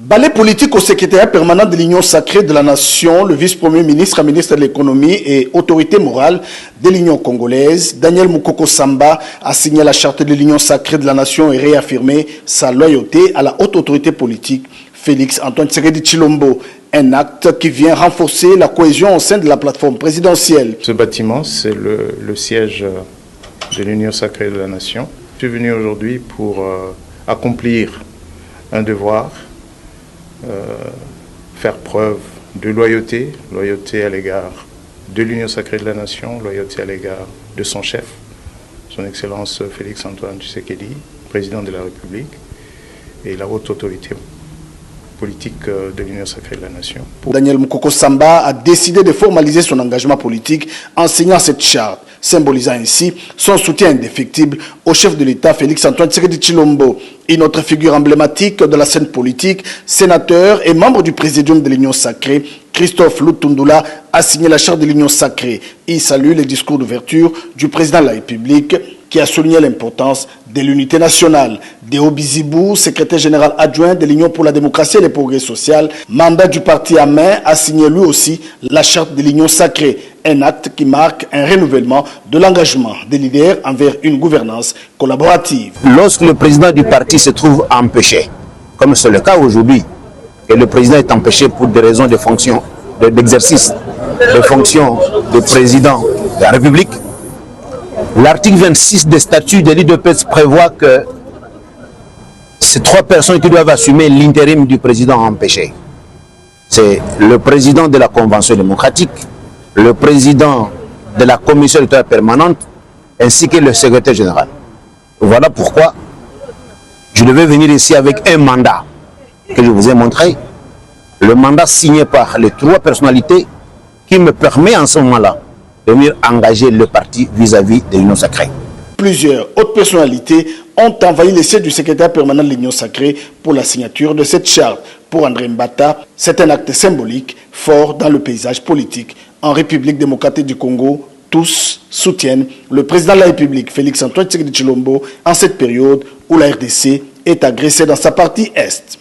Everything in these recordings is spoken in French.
Balai politique au secrétariat permanent de l'Union sacrée de la Nation, le vice-premier ministre, ministre de l'économie et autorité morale de l'Union congolaise, Daniel Mukoko Samba, a signé la charte de l'Union sacrée de la Nation et réaffirmé sa loyauté à la haute autorité politique, Félix Antoine Tshisekedi Tshilombo. Un acte qui vient renforcer la cohésion au sein de la plateforme présidentielle. Ce bâtiment, c'est le siège de l'Union sacrée de la Nation. Je suis venu aujourd'hui pour accomplir un devoir, faire preuve de loyauté à l'égard de l'Union sacrée de la Nation, loyauté à l'égard de son chef, son Excellence Félix Antoine Tshisekedi, président de la République, et la haute autorité politique de l'Union sacrée de la Nation. Daniel Mukoko Samba a décidé de formaliser son engagement politique en signant cette charte, symbolisant ainsi son soutien indéfectible au chef de l'État Félix Antoine Tshisekedi Tshilombo, une autre figure emblématique de la scène politique, sénateur et membre du présidium de l'Union sacrée. Christophe Lutundula a signé la charte de l'Union sacrée. Il salue les discours d'ouverture du président de la République qui a souligné l'importance de l'unité nationale. Deo Bizibou, secrétaire général adjoint de l'Union pour la démocratie et le progrès social, mandat du parti à main, a signé lui aussi la charte de l'Union sacrée, un acte qui marque un renouvellement de l'engagement des leaders envers une gouvernance collaborative. Lorsque le président du parti se trouve empêché, comme c'est le cas aujourd'hui, et le président est empêché pour des raisons de fonction, d'exercice des fonctions de président de la République, l'article 26 des statuts de l'IDPS prévoit que ces trois personnes qui doivent assumer l'intérim du président empêché. C'est le président de la Convention démocratique, le président de la Commission électorale permanente, ainsi que le secrétaire général. Voilà pourquoi je devais venir ici avec un mandat que je vous ai montré. Le mandat signé par les trois personnalités qui me permet en ce moment-là de venir engager le parti vis-à-vis de l'Union sacrée. Plusieurs autres personnalités ont envahi les sièges du secrétaire permanent de l'Union sacrée pour la signature de cette charte. Pour André Mbata, c'est un acte symbolique fort dans le paysage politique. En République démocratique du Congo, tous soutiennent le président de la République, Félix Antoine Tshisekedi Tshilombo, en cette période où la RDC est agressée dans sa partie Est.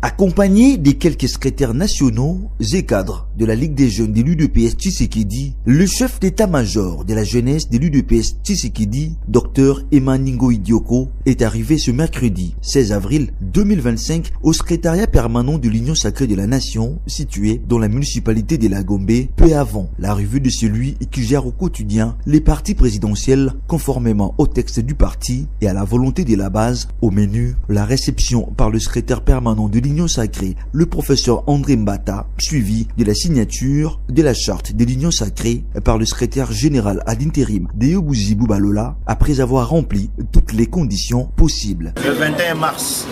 Accompagné des quelques secrétaires nationaux et cadres de la Ligue des jeunes de l'UDPS Tshisekedi, le chef d'état-major de la jeunesse de l'UDPS Tshisekedi, Dr Emaningo Idioko, est arrivé ce mercredi 16 avril 2025 au secrétariat permanent de l'Union sacrée de la Nation, situé dans la municipalité de la Gombe, peu avant la revue de celui qui gère au quotidien les partis présidentiels conformément au texte du parti et à la volonté de la base. Au menu, la réception par le secrétaire permanent de l'Union sacrée, le professeur André Mbata, suivi de la signature de la charte de l'Union sacrée par le secrétaire général ad intérim Deo Bizibou Balola, après avoir rempli toutes les conditions possibles. Le 21 mars,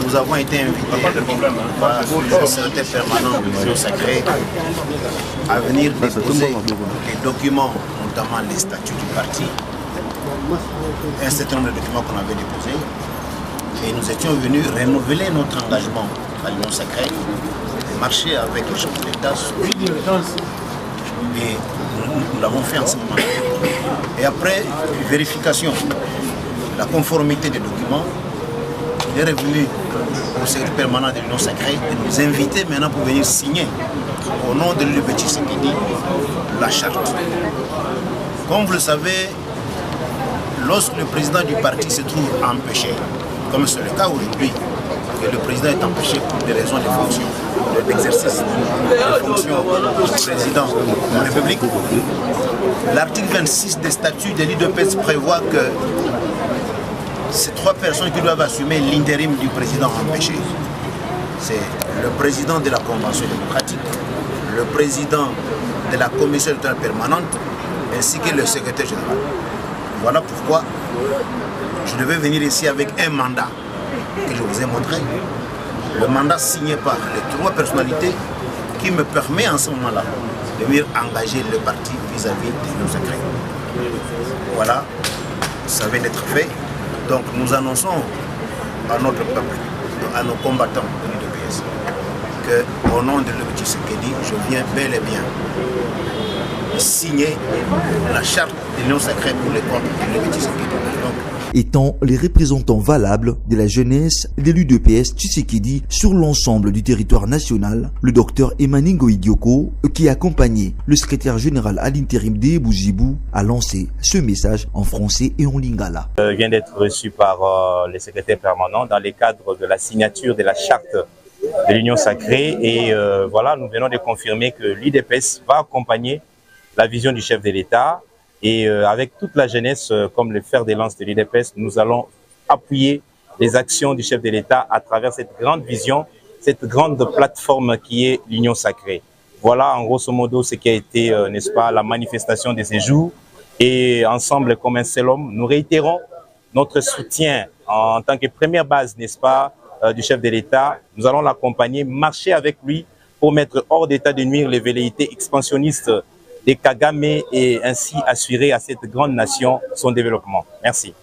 nous avons été invités par le secrétaire permanent de l'Union sacrée à venir déposer les documents, notamment les statuts du parti, un certain nombre de documents qu'on avait déposés. Et nous étions venus renouveler notre engagement à l'Union sacrée et marcher avec le chef de l'État. Et nous l'avons fait en ce moment. Et après vérification de la conformité des documents, il est revenu au secrétaire permanent de l'Union sacrée et nous inviter maintenant pour venir signer au nom de l'UDPS Tshisekedi la charte. Comme vous le savez, lorsque le président du parti se trouve empêché, comme c'est le cas aujourd'hui, que le président est empêché pour des raisons de fonction, d'exercice de fonction du président de la République. L'article 26 des statuts de l'IDPS prévoit que ces trois personnes qui doivent assumer l'intérim du président empêché, c'est le président de la Convention démocratique, le président de la Commission électorale permanente, ainsi que le secrétaire général. Voilà pourquoi je devais venir ici avec un mandat que je vous ai montré. Le mandat signé par les trois personnalités qui me permet en ce moment-là de venir engager le parti vis-à-vis de l'Union sacrée. Voilà, ça vient d'être fait. Donc nous annonçons à notre peuple, à nos combattants de l'UDPS, qu'au nom de l'UDPS Tshisekedi, je viens bel et bien signer la charte de l'Union sacrée pour les comptes de l'UDPS Tshisekedi. Donc étant les représentants valables de la jeunesse de l'UDPS Tshisekedi sur l'ensemble du territoire national. Le docteur Emaningo Idioko, qui a accompagné le secrétaire général à l'intérim des Bouzibou, a lancé ce message en français et en lingala. Vient d'être reçu par les secrétaires permanents dans le cadre de la signature de la charte de l'Union sacrée et voilà, nous venons de confirmer que l'UDPS va accompagner la vision du chef de l'État et avec toute la jeunesse comme le fer de lance de l'UDPS, nous allons appuyer les actions du chef de l'État à travers cette grande vision, cette grande plateforme qui est l'Union sacrée. Voilà en grosso modo ce qui a été, n'est-ce pas, la manifestation de ces jours et ensemble comme un seul homme, nous réitérons notre soutien en tant que première base, n'est-ce pas, du chef de l'État. Nous allons l'accompagner, marcher avec lui pour mettre hors d'état de nuire les velléités expansionnistes des Kagame et ainsi assurer à cette grande nation son développement. Merci.